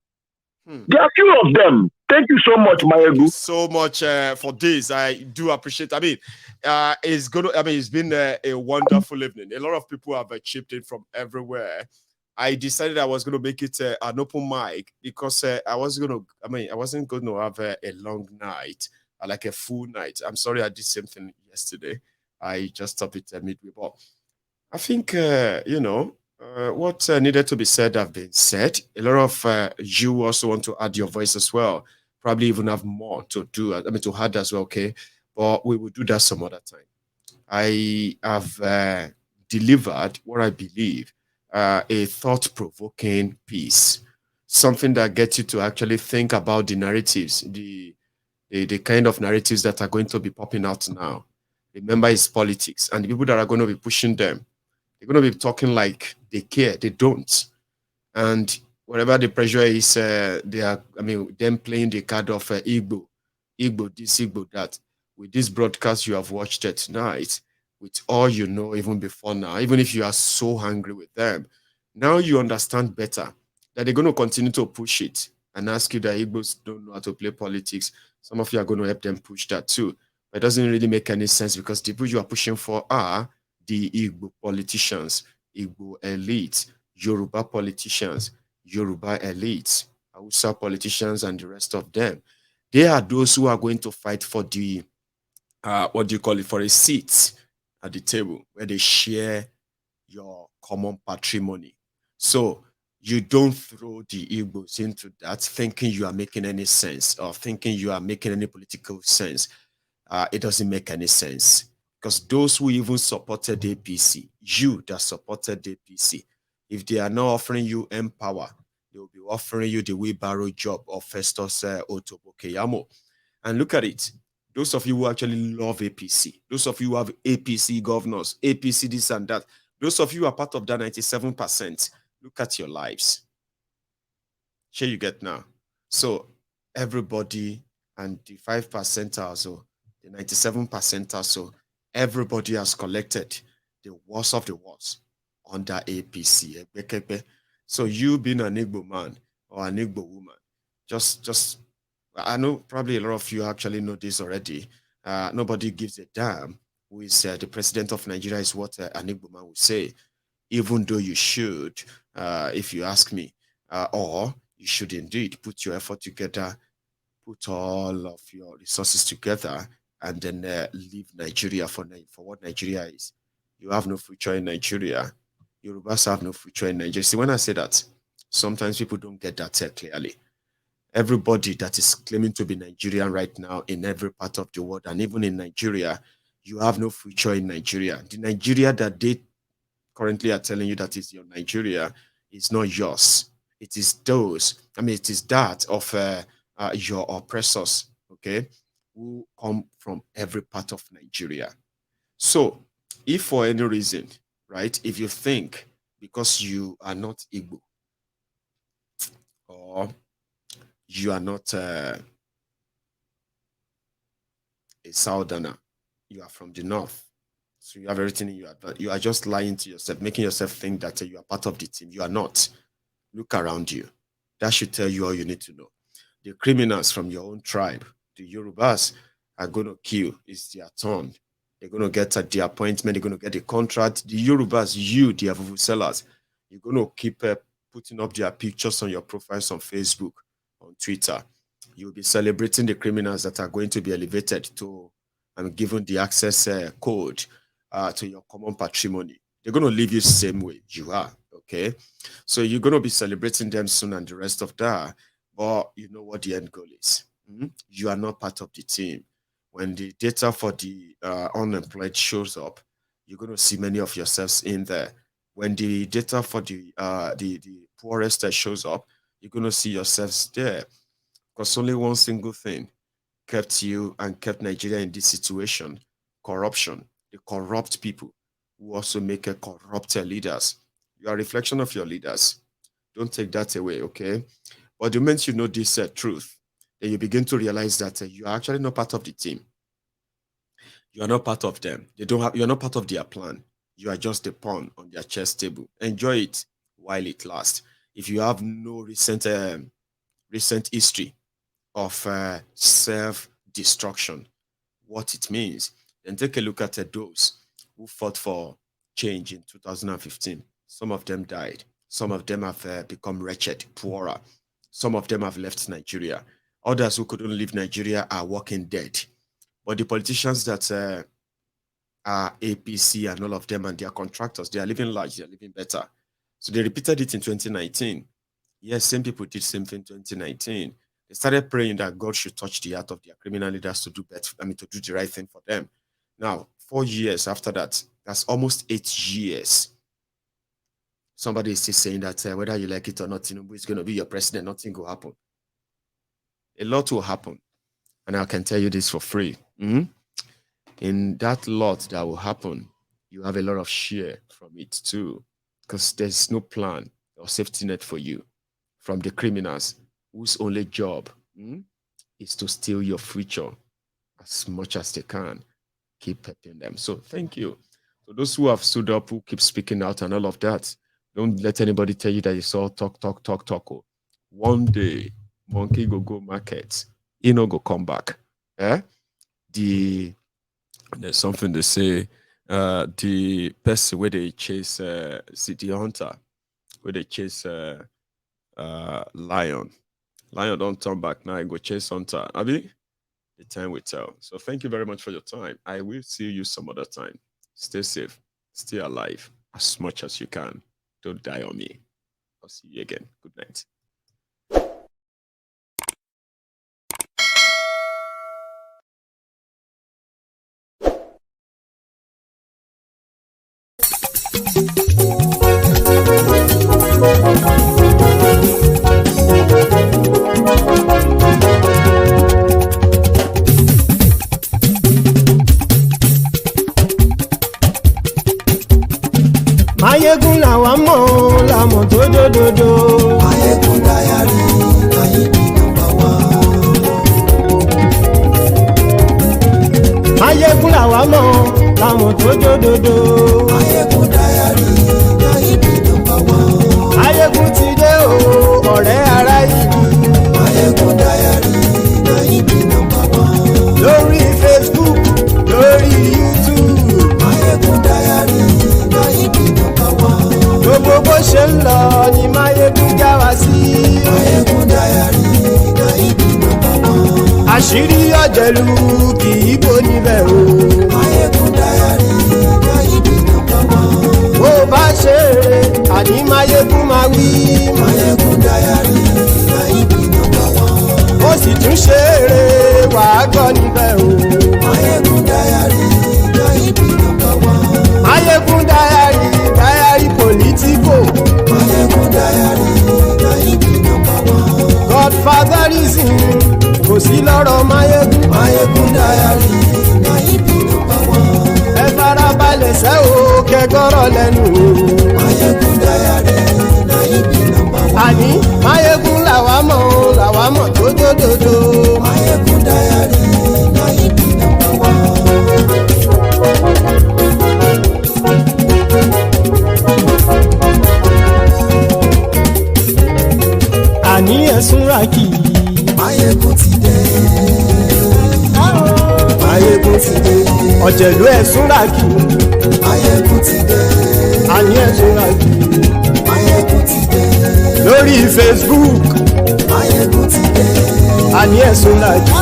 There are few of them. Thank you so much, Mayegu. Thank you so much for this. I do appreciate. I mean, it's been a wonderful evening. A lot of people have chipped in from everywhere. I decided I was going to make it an open mic because I wasn't going to have a long night, like a full night. I'm sorry I did same thing yesterday. I just stopped it midway, but I think what needed to be said have been said. A lot of you also want to add your voice as well. Probably even have more to do. To add as well. Okay, but we will do that some other time. I have delivered what I believe a thought-provoking piece, something that gets you to actually think about the narratives, the kind of narratives that are going to be popping out now. Remember, it's politics, and the people that are going to be pushing them, they're going to be talking like they care. They don't. And whatever the pressure is, they are, them playing the card of Igbo this, Igbo that. With this broadcast you have watched it tonight, with all you know, even before now, even if you are so angry with them, now you understand better that they're going to continue to push it and ask you that Igbos don't know how to play politics. Some of you are going to help them push that too. But it doesn't really make any sense because the people you are pushing for are the Igbo politicians, Igbo elites, Yoruba politicians, Yoruba elites, Hausa politicians, and the rest of them. They are those who are going to fight for the, for a seat at the table where they share your common patrimony. So you don't throw the Igbos into that thinking you are making any sense or thinking you are making any political sense. It doesn't make any sense because those who even supported APC, you that supported APC, if they are not offering you empower, they will be offering you the wheelbarrow job of Festus Otobokeyamo. And look at it. Those of you who actually love APC, those of you who have APC governors, APC this and that, those of you who are part of that 97%, look at your lives. Here you get now. So everybody and the 5% or so, the 97% or so, everybody has collected the worst of the worst under APC. So you being an Igbo man or an Igbo woman, just I know probably a lot of you actually know this already. Nobody gives a damn who is the president of Nigeria is what an Igbo man would say, even though you should, if you ask me, or you should indeed put your effort together, put all of your resources together, and then leave Nigeria for what Nigeria is. You have no future in Nigeria. Yorubas have no future in Nigeria. See, when I say that, sometimes people don't get that clearly. Everybody that is claiming to be Nigerian right now in every part of the world, and even in Nigeria, you have no future in Nigeria. The Nigeria that they currently are telling you that is your Nigeria is not yours. It is those, it is that of your oppressors, okay, who come from every part of Nigeria. So, if for any reason, right, if you think because you are not Igbo or you are not a Southerner, you are from the North, so you have everything in you are just lying to yourself, making yourself think that you are part of the team. You are not. Look around you. That should tell you all you need to know. The criminals from your own tribe, the Yorubas, are going to kill. It's their turn. They're going to get the appointment. They're going to get the contract. The Yorubas, you, the Avuvu sellers, you're going to keep putting up their pictures on your profiles on Facebook, on Twitter. You'll be celebrating the criminals that are going to be elevated to and given the access code to your common patrimony. They're going to leave you the same way you are, okay? So you're going to be celebrating them soon and the rest of that, but you know what the end goal is. You are not part of the team. When the data for the unemployed shows up, you're going to see many of yourselves in there. When the data for the poorest shows up, you're going to see yourselves there. Because only one single thing kept you and kept Nigeria in this situation: corruption. The corrupt people who also make a corrupt leaders. You are a reflection of your leaders. Don't take that away, okay? But the moment you know this truth, then you begin to realize that you are actually not part of the team. You are not part of them. You're not part of their plan. You are just a pawn on their chess table. Enjoy it while it lasts. If you have no recent history of self-destruction, what it means, then take a look at those who fought for change in 2015. Some of them died. Some of them have become wretched, poorer. Some of them have left Nigeria. Others who couldn't leave Nigeria are walking dead. But the politicians that are APC and all of them and their contractors, they are living large, they are living better. So they repeated it in 2019. Yes, same people did same thing in 2019. They started praying that God should touch the heart of their criminal leaders to do better, to do the right thing for them. Now, 4 years after that, that's almost 8 years. Somebody is still saying that whether you like it or not, Tinubu is going to be your president, nothing will happen. A lot will happen. And I can tell you this for free. In that lot that will happen, you have a lot of share from it too. Because there's no plan or safety net for you from the criminals whose only job is to steal your future as much as they can. Keep helping them. So thank you. So those who have stood up, who keep speaking out and all of that, don't let anybody tell you that it's all talk. One day, monkey go market, go come back. There's something they say, the person where they chase city hunter, where they chase lion don't turn back now, go chase hunter. Abi, the time will tell. So thank you very much for your time. I will see you some other time. Stay safe, stay alive as much as you can. Don't die on me. I'll see you again. Good night. Mayegun làwa mọ̀ làmọ̀ tó dòdòdò. Mayegun dayari Ayíbi nọ́mbà wá. Mayegun làwa mọ̀ làmọ̀ tó dòdòdò. Mayegun dayari Ayíbi nọ́mbà wá. Mayegun ti dé o ọ̀rẹ́ ará ìlú. Mayegun dayari Ayíbi nọ́mbà wá. Lórí Facebook, lórí YouTube. Mayegun dayari Ayíbi nọ́mbà wá. Gbogbo bó ṣe ń lọ ni Mayegun já wa sí. Mayegun dayari Ayíbi nọ́mbà wá. Àṣírí ọ̀jẹ̀lú kì í bò níbẹ̀ o. Mayegun dayari Ayíbi nọ́mbà wá. Bó bá ṣe eré àní Mayegun máa wí. Mayegun dayari Ayíbi nọ́mbà wá. Ó sì tún ṣe eré wàá gbọ́ níbẹ̀ o. Mayegun dayari Ayíbi nọ́mbà wá. Mayegun dayari politico. Mayegun dayari Ayíbi nọ́mbà wá. Godfatherism kò sí lọ́rọ̀ Mayegun. Mayegun dayari Ayíbi nọ́mbà wá. Ẹ farabalẹ̀ sẹ́ o kẹgọ́rọ̀ lẹ́nu o. Mayegun dayari Ayíbi nọ́mbà wá. Àní Mayegun làwa mọ̀ tó dòdòdò. Mayegun dayari Ayíbi nọ́mbà wá. Àní ẹ̀sùn ràkì. Mayegun ti dé. Mayegun ti dé. Ọ̀jẹ̀lú ẹ̀sùn ràkì. Mayegun ti dé. Àní ẹ̀sùn ràkì. Mayegun ti dé. Lórí Facebook. Mayegun ti dé. Àní ẹ̀sùn ràkì.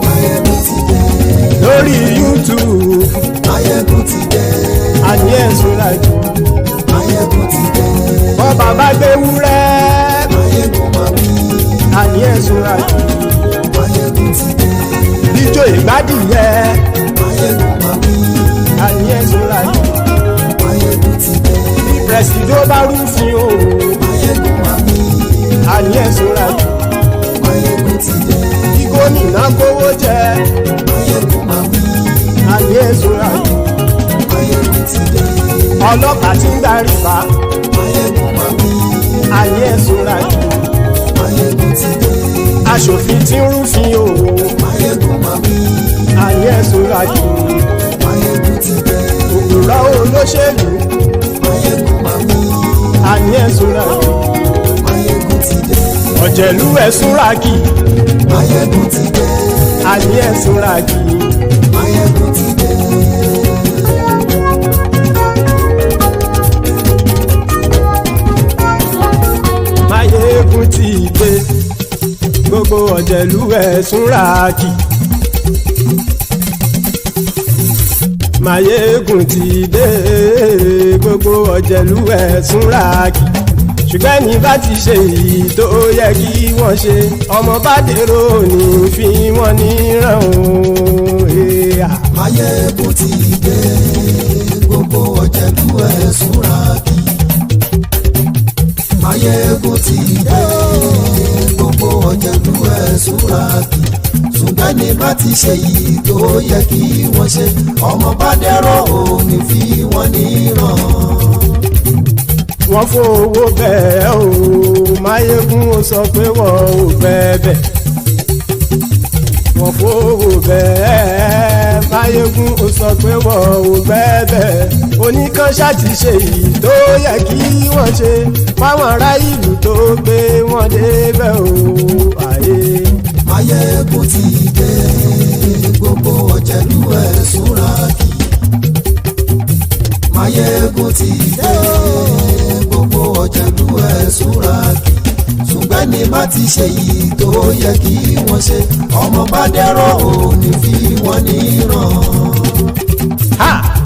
Mayegun ti dé. Lórí YouTube. Mayegun ti dé. Àní ẹ̀sùn ràkì. Mayegun ti dé. Bọ́ bàbá gbé wúrẹ́. Mayegun máa wí. Àní ẹ̀sùn ràkì. Mayegun ti dé. Ijó ìgbádìyẹ. Mayegun máa wí. Àní ẹ̀sùn ràkì. Mayegun ti dé. Bí pẹ̀sìdó bá rúfin o. Mayegun máa wí. Àní ẹ̀sùn ràkì. Mayegun ti dé. Bí gómìnà kówó jẹ. Mayegun máa wí. Àní ẹ̀sùn ràkì. Mayegun ti dé. Ọlọ́pàá ti ń gba rìbá. Mayegun máa wí. Àní ẹ̀sùn ràkì. Mayegun ti dé. Aṣòfin tí ń rúfin o. Máyégún màmí. Àní ẹ̀sùn ràjò. Máyégún ti dé. Òpùrọ́ olóṣèlú. Máyégún màmí. Àní ẹ̀sùn ràjò. Máyégún ti dé. Ọ̀jẹ̀lú ẹ̀sùn ràkì. Máyégún ti dé. Àní ẹ̀sùn ràkì. Máyégún ti dé. Máyégún ti dé. Gbogbo ọ̀jẹ̀lú ẹ̀sùn ràkì. Máyégún ti dé. Gbogbo ọ̀jẹ̀lú ẹ̀sùn ràkì. Ṣùgbọ́n ní bá ti ṣe èyí tó yẹ kí wọ́n ṣe, ọmọ bá dèrò ní fi wọ́n níran o. Máyégún ti dé. Gbogbo ọ̀jẹ̀lú ẹ̀sùn ràkì. Máyégún ti dé. Gbogbo ọ̀jẹ̀lú ẹ̀sùn ràkì. Ṣùgbọ́n ní bá ti ṣe èyí tó yẹ kí wọ́n ṣe, ọmọ bá dèrò ní fi wọ́n níran. Wọ́n fowó bẹ́ẹ̀ o, Máyégún ó sọ pé wọ́n ò bẹ́ẹ̀. Wọ́n fowó bẹ́ẹ̀, Máyégún ó sọ pé wọ́n ò bẹ́ẹ̀. Oníkan ṣáàtì ṣe èyí tó yẹ kí wọ́n ṣe, fáwọn ará ìlú tó gbé wọn débẹ̀ o. Máyégún ti dé. Gbogbo ọ̀jẹ̀lú ẹ̀sùn ràkì. Máyégún ti dé. Gbogbo ọ̀jẹ̀lú ẹ̀sùn ràkì. Ṣùgbọ́n ní bá ti ṣe yìí tó yẹ kí wọ́n ṣe, ọmọ bá dẹ́rọ̀ ò ní fi wọ́n níran.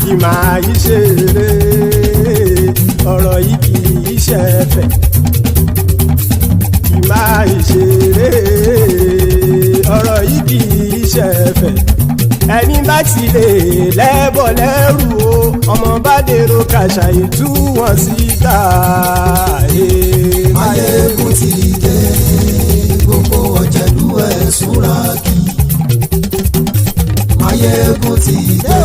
Kì máa yí ṣeré, ọ̀rọ̀ yìí kì í ṣẹ̀fẹ̀. Kì máa yí ṣeré, ọ̀rọ̀ yìí kì í ṣẹ̀fẹ̀. Ẹni bá ti lè lẹ́bọ̀ lẹ́rù o, ọmọ bá dèrò kàṣàyè tú wọn síta. Máyégún ti dé. Gbogbo ọ̀jẹ̀lú ẹ̀sùn ràkì. Máyégún ti dé.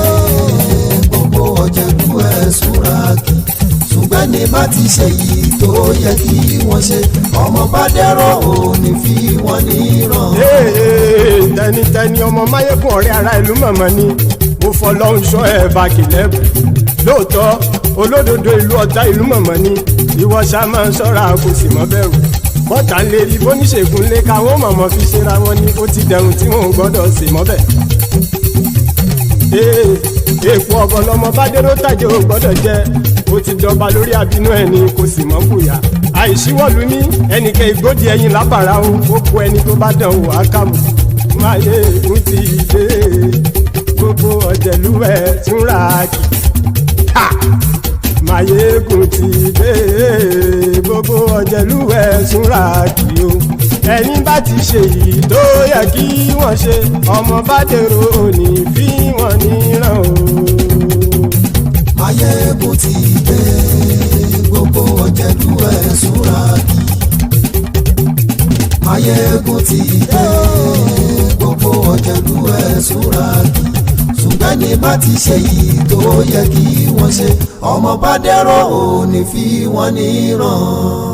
Gbogbo ọ̀jẹ̀lú ẹ̀sùn ràkì. Ṣùgbọ́n ní bá ti ṣe yìí tó yẹ kí wọ́n ṣe, ọmọ bá dẹ́rọ̀ ò ní fi wọ́n níran. Tẹnitẹni ọmọ Máyégún ọ̀rẹ́ ara ìlú mọ̀mọ́ ni mo fọlọ́hún ṣọ́ ẹ̀ bá kìlẹ́bù. Lóòótọ́ olódodo ìlú ọ̀tá ìlú mọ̀mọ́ ni ìwọ ṣá máa ń ṣọ́ra kò sì mọ́ bẹ̀rù. Bọ́tà ń lè rí bóníṣègùn lé káwọn mọ̀mọ́ fi ṣera wọn ni ó ti dẹrùn tí wọn ò gbọ́dọ̀ sì mọ́ bẹ̀. Èèpo ọ̀bọ lọmọ bá dérò tàjẹ́ ò gbọ́dọ̀ jẹ́, ó ti dọba lórí àbínú ẹni kò sì mọ́ bùyà. Àìsíwọ́lu ní ẹnìkẹ́ ìgbódì ẹyin lábàrá o, ó kó ẹni tó bá dán o àkàmù. Máyégún ti dé. Gbogbo ọ̀jẹ̀lú ẹ̀sùn ràkì. Máyégún ti dé. Gbogbo ọ̀jẹ̀lú ẹ̀sùn ràkì o. Ẹni bá ti ṣe yìí tó yẹ kí wọ́n ṣe, ọmọ bá dèrò ní fi wọ́n níran o. Máyégún ti dé. Gbogbo ọ̀jẹ̀lú ẹ̀sùn ràkì. Máyégún ti dé. Gbogbo ọ̀jẹ̀lú ẹ̀sùn ràkì. Ṣùgbọ́n ní bá ti ṣe yìí tó yẹ kí wọ́n ṣe, ọmọ bá dẹ́rọ̀ ò ní fi wọ́n níran.